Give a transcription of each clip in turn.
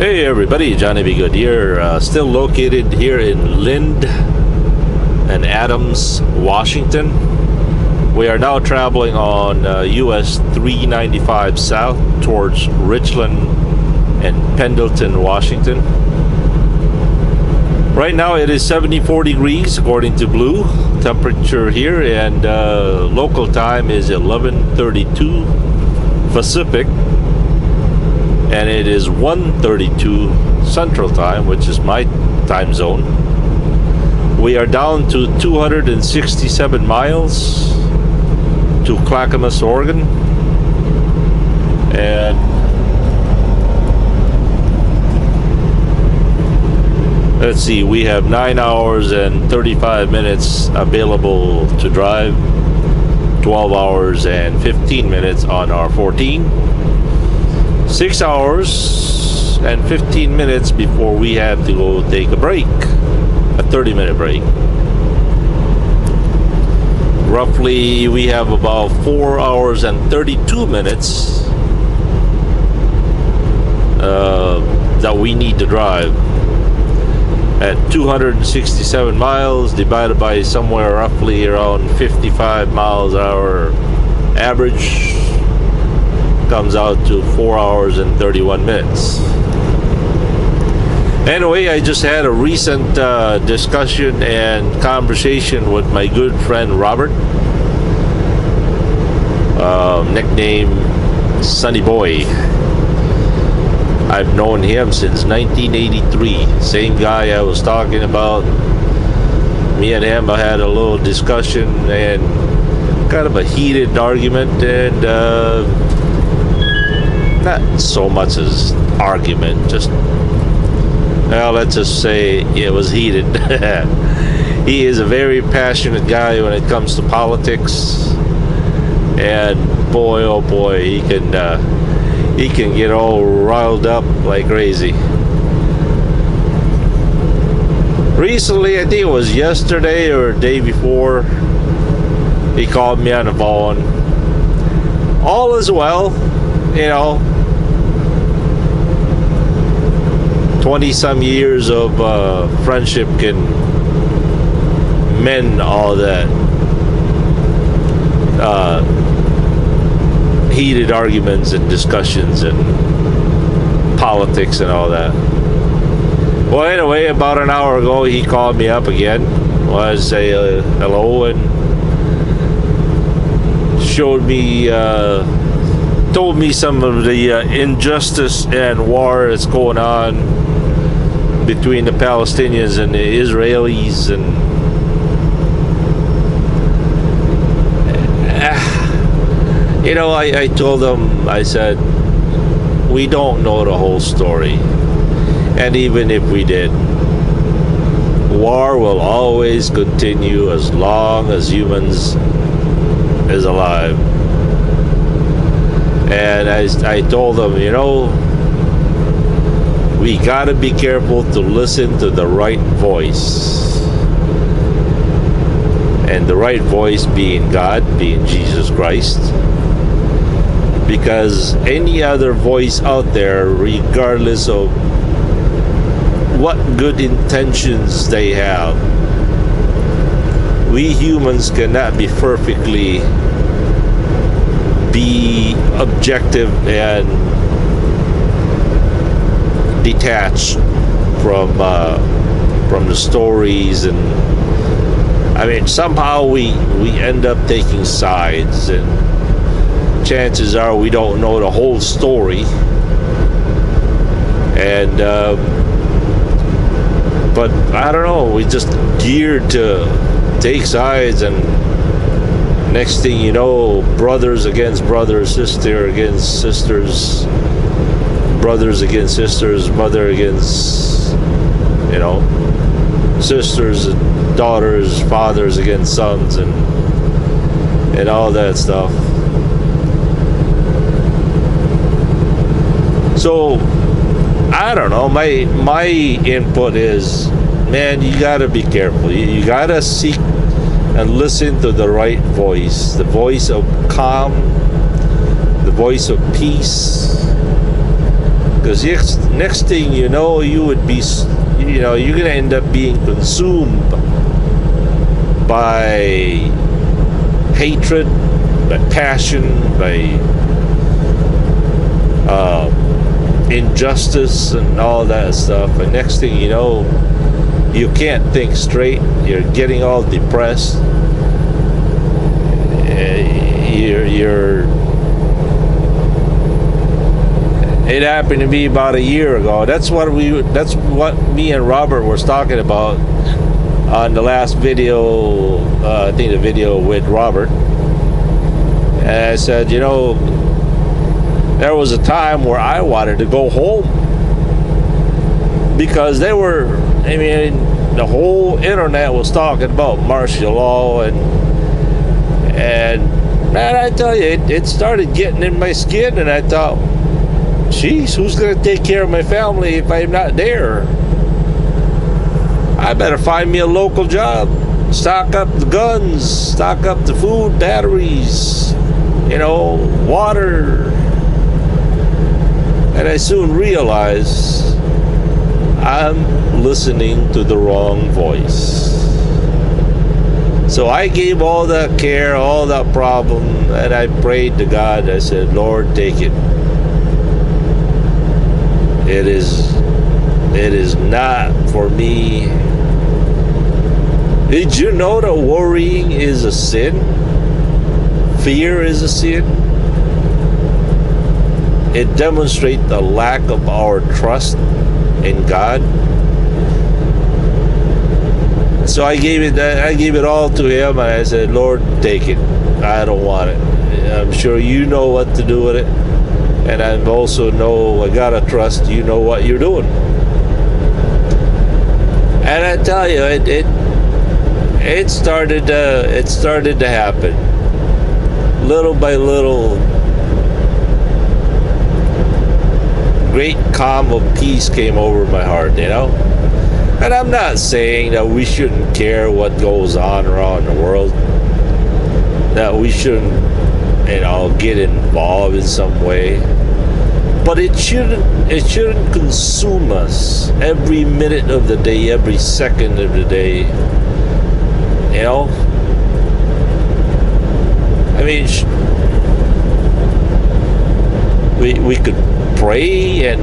Hey everybody, Johnny B. Good here, still located here in Lind and Adams, Washington. We are now traveling on US 395 south towards Richland and Pendleton, Washington. Right now it is 74 degrees according to Blue temperature here, and local time is 11:32 Pacific, and it is 1:32 Central Time, which is my time zone. We are down to 267 miles to Clackamas, Oregon, and let's see, we have 9 hours and 35 minutes available to drive, 12 hours and 15 minutes on our 14. 6 hours and 15 minutes before we have to go take a break, a 30-minute break. Roughly, we have about 4 hours and 32 minutes that we need to drive. At 267 miles divided by somewhere roughly around 55 miles an hour average, comes out to 4 hours and 31 minutes. Anyway, I just had a recent discussion and conversation with my good friend Robert, nicknamed Sonny Boy. I've known him since 1983. Same guy I was talking about. Me and him, I had a little discussion and kind of a heated argument, and not so much as argument, just, well, let's just say it was heated. He is a very passionate guy when it comes to politics, and boy, oh boy, he can get all riled up like crazy. Recently, I think it was yesterday or the day before, he called me on the phone. All is well, you know. 20-some years of friendship can mend all that heated arguments and discussions and politics and all that. Well, anyway, about an hour ago, he called me up again. Wanted to say hello, and showed me, told me some of the injustice and war that's going on between the Palestinians and the Israelis, and you know, I told them, I said, we don't know the whole story, and even if we did, war will always continue as long as humans is alive. And I told them, you know, we gotta be careful to listen to the right voice, and the right voice being God, being Jesus Christ. Because any other voice out there, regardless of what good intentions they have, we humans cannot be perfectly be objective and detached from the stories. And I mean, somehow we end up taking sides, and chances are we don't know the whole story. And but I don't know, we just geared to take sides, and next thing you know, brothers against brothers, sister against sisters, brothers against sisters, mother against, you know, sisters and daughters, fathers against sons, and all that stuff. So I don't know, my input is, man, you gotta be careful. You gotta seek and listen to the right voice, the voice of calm, the voice of peace, Because next thing you know, you would be, you're gonna end up being consumed by hatred, by passion, by injustice and all that stuff. And next thing you know, you can't think straight. You're getting all depressed. It happened to me about a year ago. That's what me and Robert was talking about on the last video. I think the video with Robert. And I said, there was a time where I wanted to go home because the whole internet was talking about martial law, and man, I tell you, it started getting in my skin, and I thought, geez, who's going to take care of my family if I'm not there? I better find me a local job, stock up the guns, stock up the food, batteries, water. And I soon realized I'm listening to the wrong voice. So I gave all that care, all that problem, and I prayed to God. I said, Lord, take it. It is not for me. Did you know that worrying is a sin? Fear is a sin. It demonstrates the lack of our trust in God. So I gave it all to Him, and I said, Lord, take it. I don't want it. I'm sure you know what to do with it, and I also know I gotta trust you know what you're doing. And I tell you, it started to happen, little by little. Great calm of peace came over my heart, And I'm not saying that we shouldn't care what goes on around the world, that we shouldn't, get involved in some way. But it shouldn't consume us every minute of the day, every second of the day. We could pray and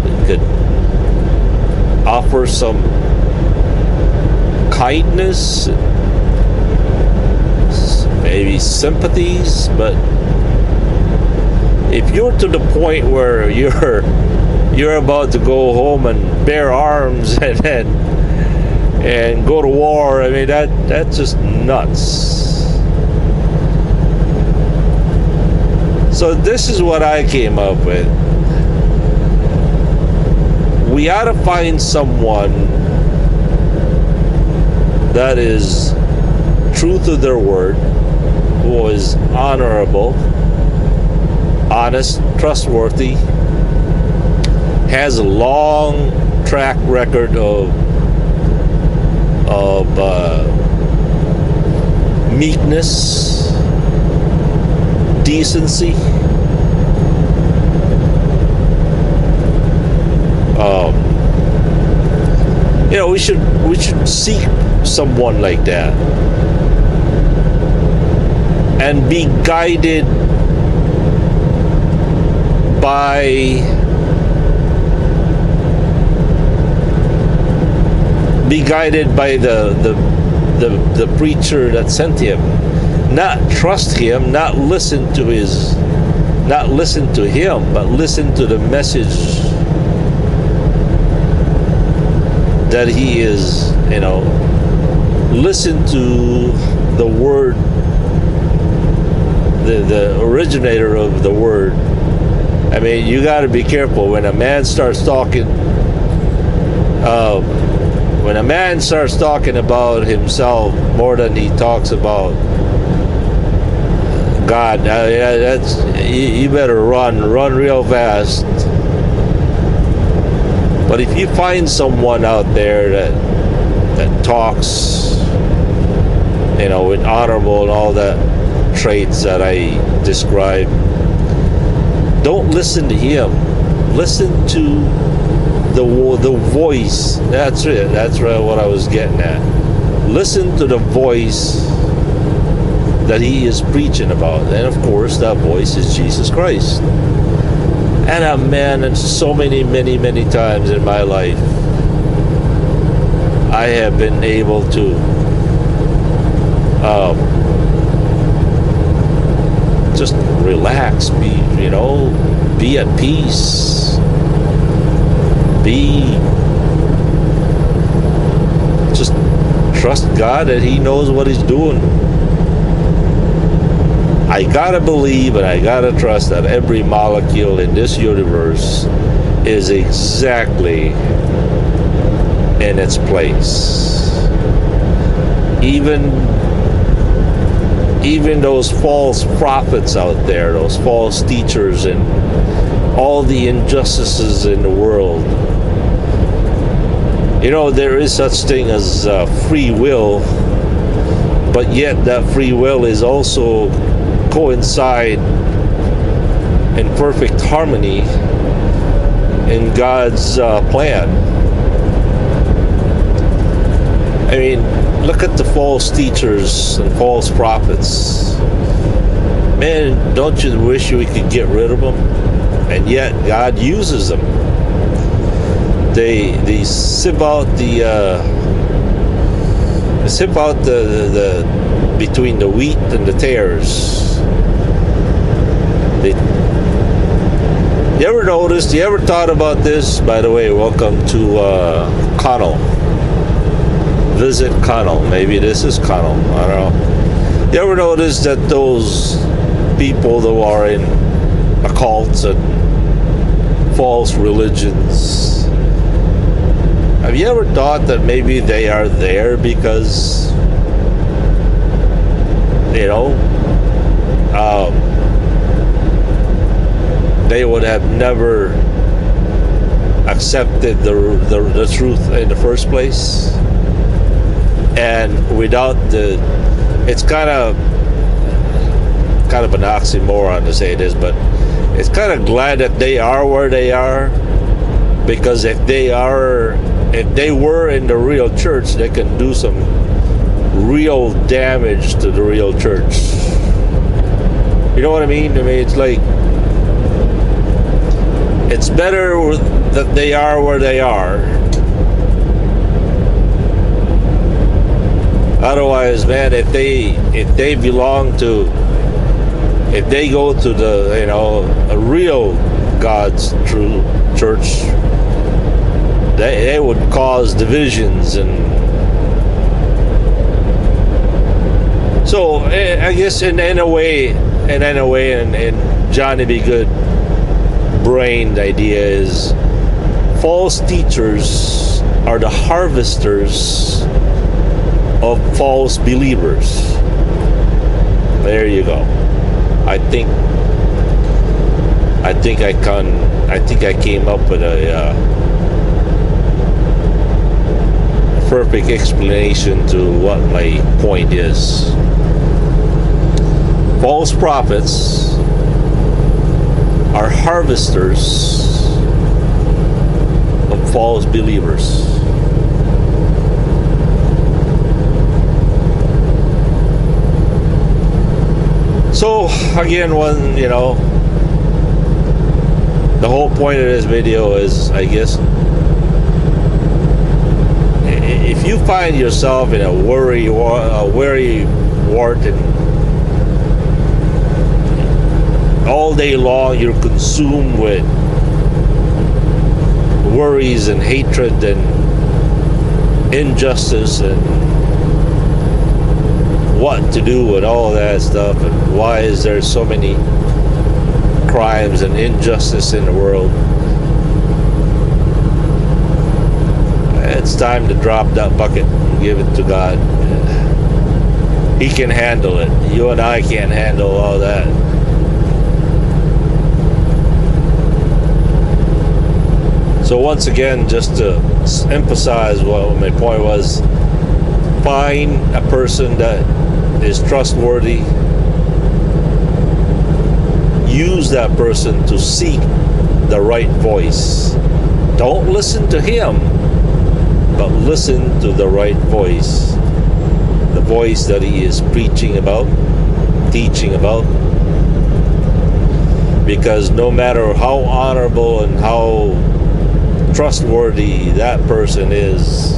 we could offer some kindness, maybe sympathies, but if you're to the point where you're about to go home and bear arms and go to war, that's just nuts. So this is what I came up with. We ought to find someone that is true to their word, who is honorable, honest, trustworthy, has a long track record of meekness, decency. We should seek someone like that and be guided by the preacher that sent him. Not trust him, not listen to him, but listen to the message that he is, listen to the word, the originator of the word. You got to be careful when a man starts talking. When a man starts talking about himself more than he talks about God, you better run real fast. But if you find someone out there that talks, with honorable and all that traits that I described, don't listen to him. Listen to the voice. That's it. That's right, what I was getting at. Listen to the voice that he is preaching about. And of course, that voice is Jesus Christ. And man, so many times in my life, I have been able to just relax, be at peace, just trust God that he knows what he's doing. I gotta believe and I gotta trust that every molecule in this universe is exactly in its place. Even those false prophets out there, those false teachers, and all the injustices in the world. There is such thing as free will, but yet that free will is also coincide in perfect harmony in God's plan. I mean, look at the false teachers and false prophets. Man, don't you wish we could get rid of them? And yet God uses them. They sieve out the between the wheat and the tares. You ever noticed? You ever thought about this? By the way, welcome to Connell. Visit Connell. Maybe this is Connell. I don't know. You ever notice that those people that are in occults and false religions, have you ever thought that maybe they are there because they would have never accepted the truth in the first place, and without it's kind of an oxymoron to say this, but it's kind of glad that they are where they are, because if they were in the real church, they can do some real damage to the real church. You know what I mean? It's like, it's better that they are where they are. Otherwise, man, if they go to the a real God's true church, they would cause divisions. And so I guess in a way, and Johnny B. Good brain idea is, false teachers are the harvesters of false believers. There you go. I think I came up with a perfect explanation to what my point is. False prophets are harvesters of false believers. So again, the whole point of this video is, I guess, if you find yourself in a worry wart, and all day long you're consumed with worries and hatred and injustice and what to do and all that stuff, and why is there so many crimes and injustice in the world, it's time to drop that bucket and give it to God. He can handle it. You and I can't handle all that. So once again, just to emphasize what my point was, find a person that is trustworthy. Use that person to seek the right voice. Don't listen to him, but listen to the right voice. The voice that he is preaching about, teaching about. Because no matter how honorable and how trustworthy that person is,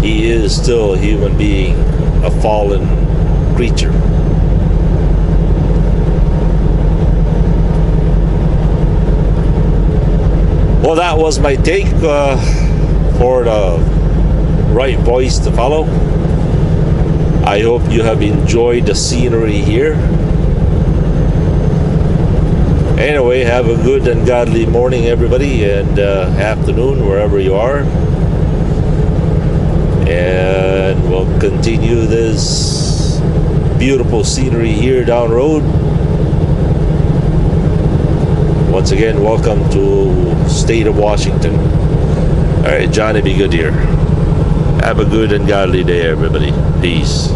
he is still a human being, a fallen creature. Well, that was my take for the right voice to follow. I hope you have enjoyed the scenery here. Anyway, have a good and godly morning, everybody, and afternoon, wherever you are. And we'll continue this beautiful scenery here down the road. Once again, welcome to State of Washington. All right, Johnny, be good here. Have a good and godly day, everybody. Peace.